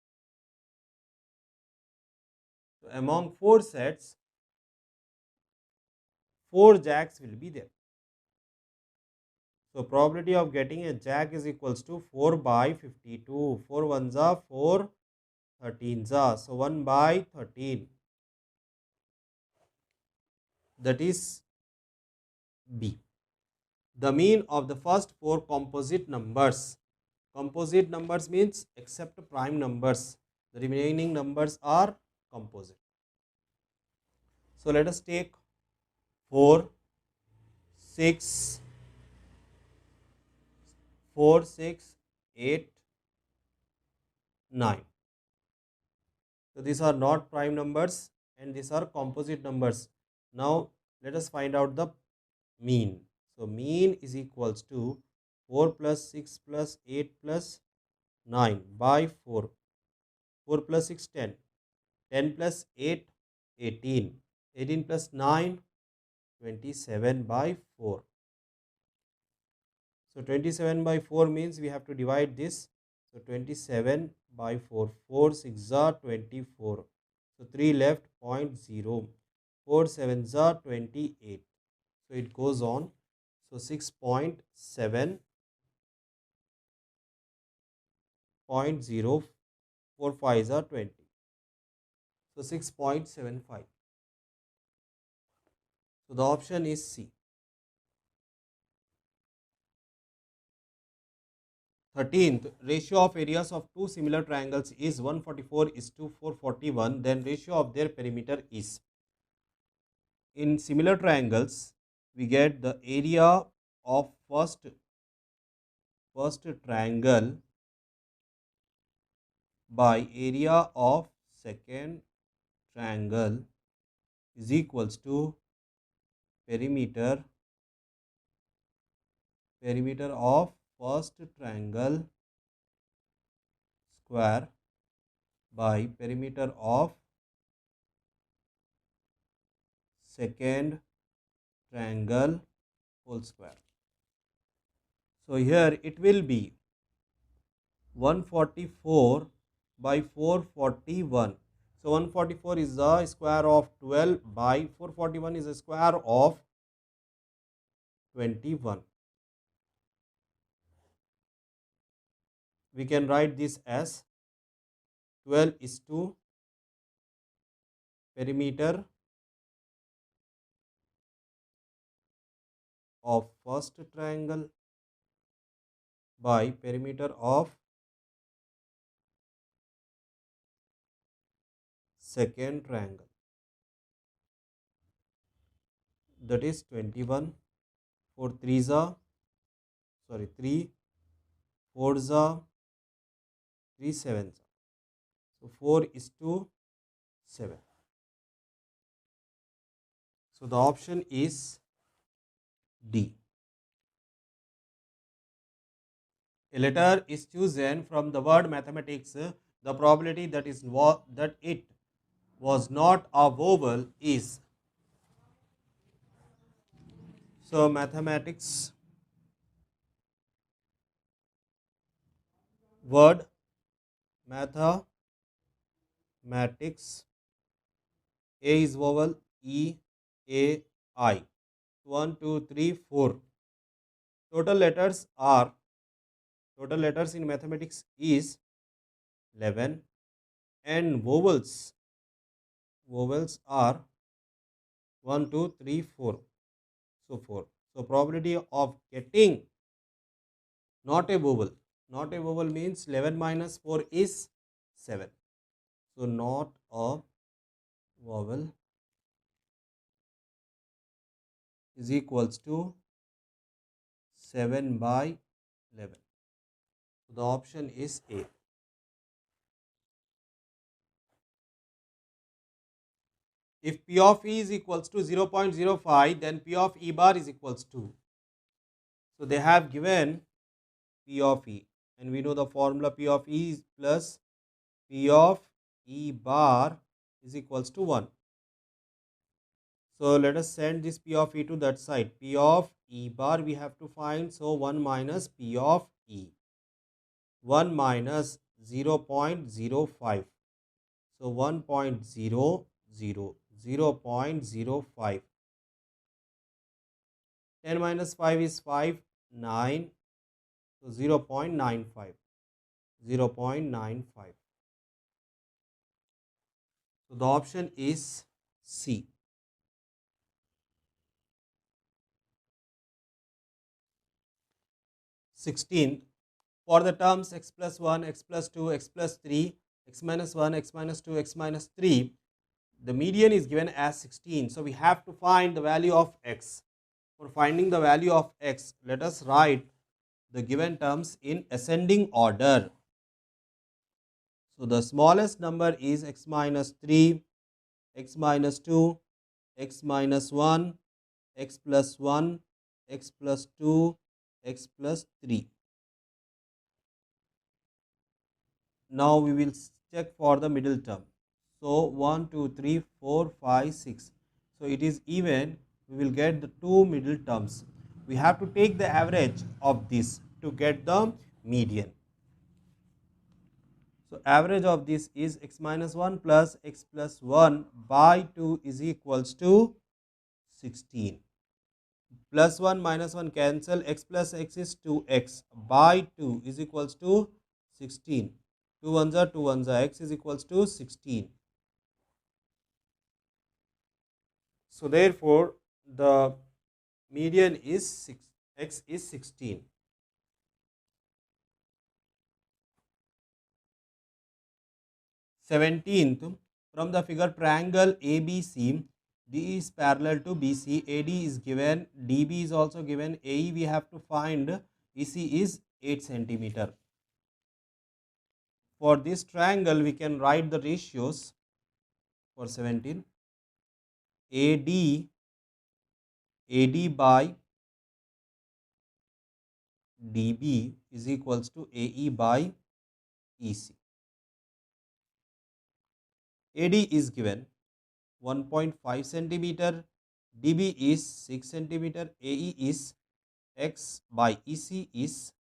so among 4 sets, 4 jacks will be there. So probability of getting a jack is equals to 4 by 52. 4 ones are 4, 13s are. So 1 by 13. That is B. The mean of the first 4 composite numbers. Composite numbers means except prime numbers. The remaining numbers are composite. So let us take 4, 6, 4, 6, 8, 9. So these are not prime numbers and these are composite numbers. Now let us find out the mean. So mean is equals to 4 plus 6 plus 8 plus 9 by 4. 4 plus 6, 10. 10 plus 8, 18. 18 plus 9, 27 by 4. So 27 by 4 means we have to divide this. So 27 by 4. 4 6 are 24. So 3 left, 0.0. 4 7 are 28. So it goes on. So 6.7 6.045 is 20. So 6.75. So the option is C. 13th, ratio of areas of two similar triangles is 144 is to 441. Then ratio of their perimeter is. In similar triangles, we get the area of first triangle by area of second triangle is equals to perimeter of first triangle square by perimeter of second triangle whole square. So here it will be 144 by 441. So 144 is the square of 12 by 441 is the square of 21. We can write this as 12 is to perimeter of first triangle by perimeter of second triangle, that is 21. 4 3 3 4 3 7. So 4 is to 7. So the option is D. A letter is chosen from the word mathematics. The probability that it was not a vowel is. So mathematics word mathematics, A is vowel, E, A, I. 1, 2, 3, 4. Total letters in mathematics is 11, and vowels are 1, 2, 3, 4. So 4. So probability of getting not a vowel means 11 minus 4 is 7. So not a vowel is equals to 7 by 11. So the option is A. If P of E is equals to 0.05, then P of E bar is equals to. So they have given P of E, and we know the formula P of E is plus P of E bar is equals to 1. So let us send this P of E to that side. P of E bar we have to find. So 1 minus P of E. 1 minus 0.05. So 1.00, 0.05. 10 minus 5 is 5, 9. So 0.95. 0.95. So the option is C. 16. For the terms x plus 1, x plus 2, x plus 3, x minus 1, x minus 2, x minus 3, the median is given as 16. So we have to find the value of x. For finding the value of x, let us write the given terms in ascending order. So the smallest number is x minus 3, x minus 2, x minus 1, x plus 1, x plus 2, x plus 3. Now we will check for the middle term. So 1, 2, 3, 4, 5, 6. So it is even. We will get the two middle terms. We have to take the average of this to get the median. So average of this is x minus 1 plus x plus 1 by 2 is equals to 16. Plus 1 minus 1 cancel, x plus x is 2x by 2 is equals to 16. 2 ones are 2 ones are, x is equals to 16. So therefore the median is 6, x is 16. 17th, from the figure triangle ABC, D is parallel to BC, AD is given, DB is also given, AE we have to find, EC is 8 centimeter. For this triangle we can write the ratios for 17. AD by DB is equals to AE by EC. AD is given 1.5 centimeter, DB is 6 centimeter, AE is x by EC is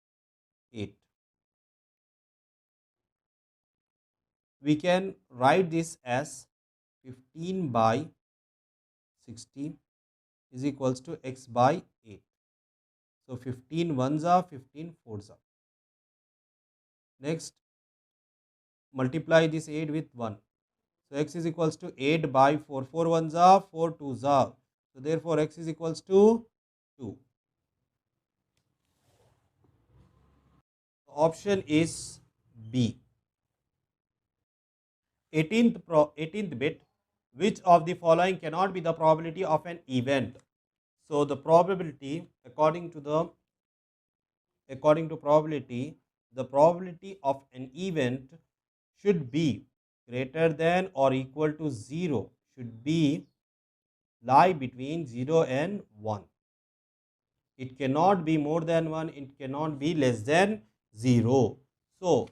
8. We can write this as 15 by 60 is equals to x by 8. So 15 ones are, 15 fours are. Next, multiply this 8 with 1. So x is equals to 8 by 4. 4 ones are, 4 twos are. So therefore x is equals to 2. Option is B. 18th bit, which of the following cannot be the probability of an event? So the probability, according to probability, the probability of an event should be greater than or equal to 0, should be lie between 0 and 1. It cannot be more than 1, it cannot be less than 0. So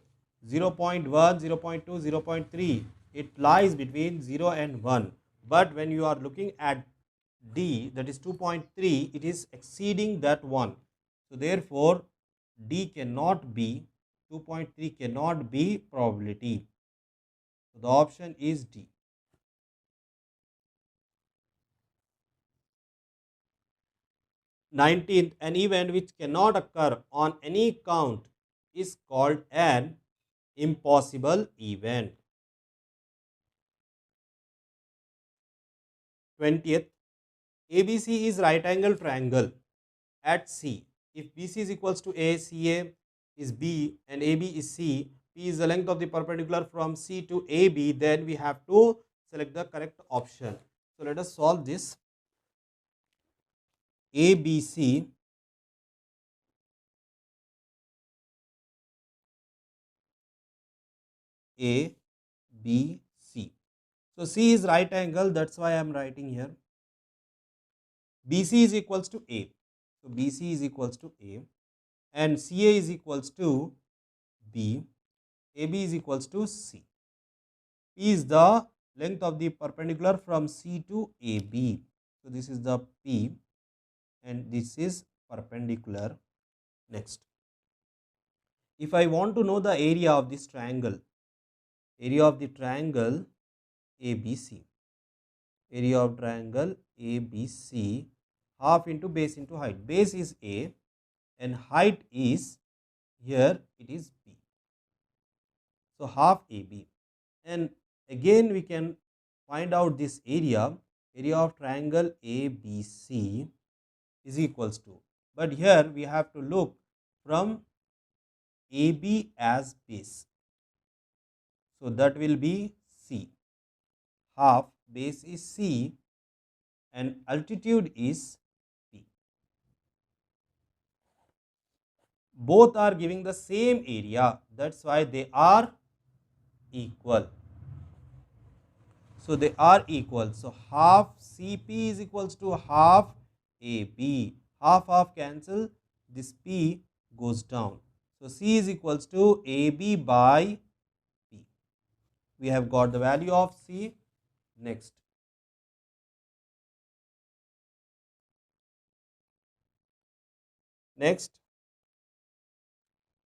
0 0.1, 0 0.2, 0 0.3, it lies between 0 and 1. But when you are looking at D, that is 2.3, it is exceeding that 1. So therefore D cannot be, 2.3 cannot be probability. So the option is D. 19th, an event which cannot occur on any count is called an impossible event. 20th, ABC is right angle triangle at C. If BC is equals to A, CA is B and AB is C, P is the length of the perpendicular from C to AB, then we have to select the correct option. So let us solve this. ABC A, B, C. So C is right angle, that's why I am writing here. BC is equals to A. So BC is equals to A and CA is equals to B. AB is equals to C. P is the length of the perpendicular from C to AB. So this is the P and this is perpendicular. Next, if I want to know the area of this triangle, area of the triangle ABC, area of triangle ABC, half into base into height. Base is A and height is, here it is B. So half AB. And again we can find out this area. Area of triangle ABC is equals to, but here we have to look from AB as base. So that will be C. Half base is C and altitude is P. Both are giving the same area, that's why they are equal. So they are equal. So half CP is equals to half AB. Half cancel, this P goes down. So C is equals to AB by P. We have got the value of C. Next,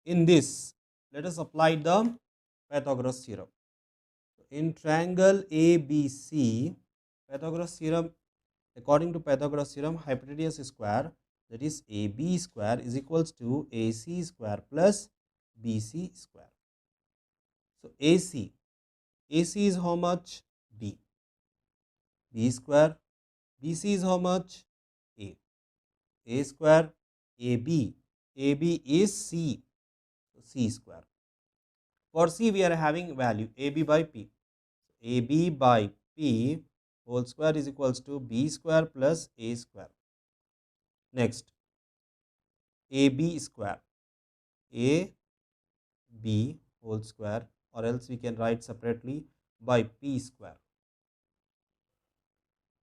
in this, let us apply the Pythagoras theorem. In triangle ABC, Pythagoras theorem, according to Pythagoras theorem, hypotenuse square, that is AB square, is equals to AC square plus BC square. So AC is how much? B. B square. BC is how much? A. A square. AB. AB is C. So C square. For C we are having value AB by P. AB by P whole square is equals to B square plus A square. Next, AB square. AB whole square, or else we can write separately, by P square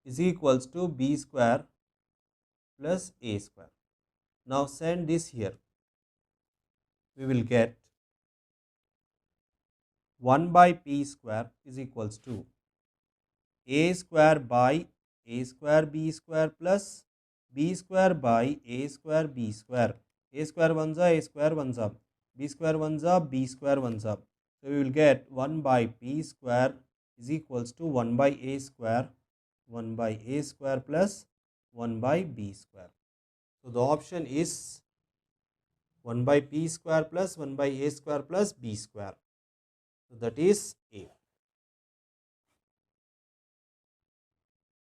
is equals to B square plus A square. Now send this here. We will get 1 by P square is equals to A square by A square B square plus B square by A square B square. A square ones are A square ones up. B square ones up, B square ones up. So we will get 1 by P square is equals to 1 by A square, 1 by A square plus 1 by B square. So the option is 1 by P square plus 1 by A square plus B square. So that is A.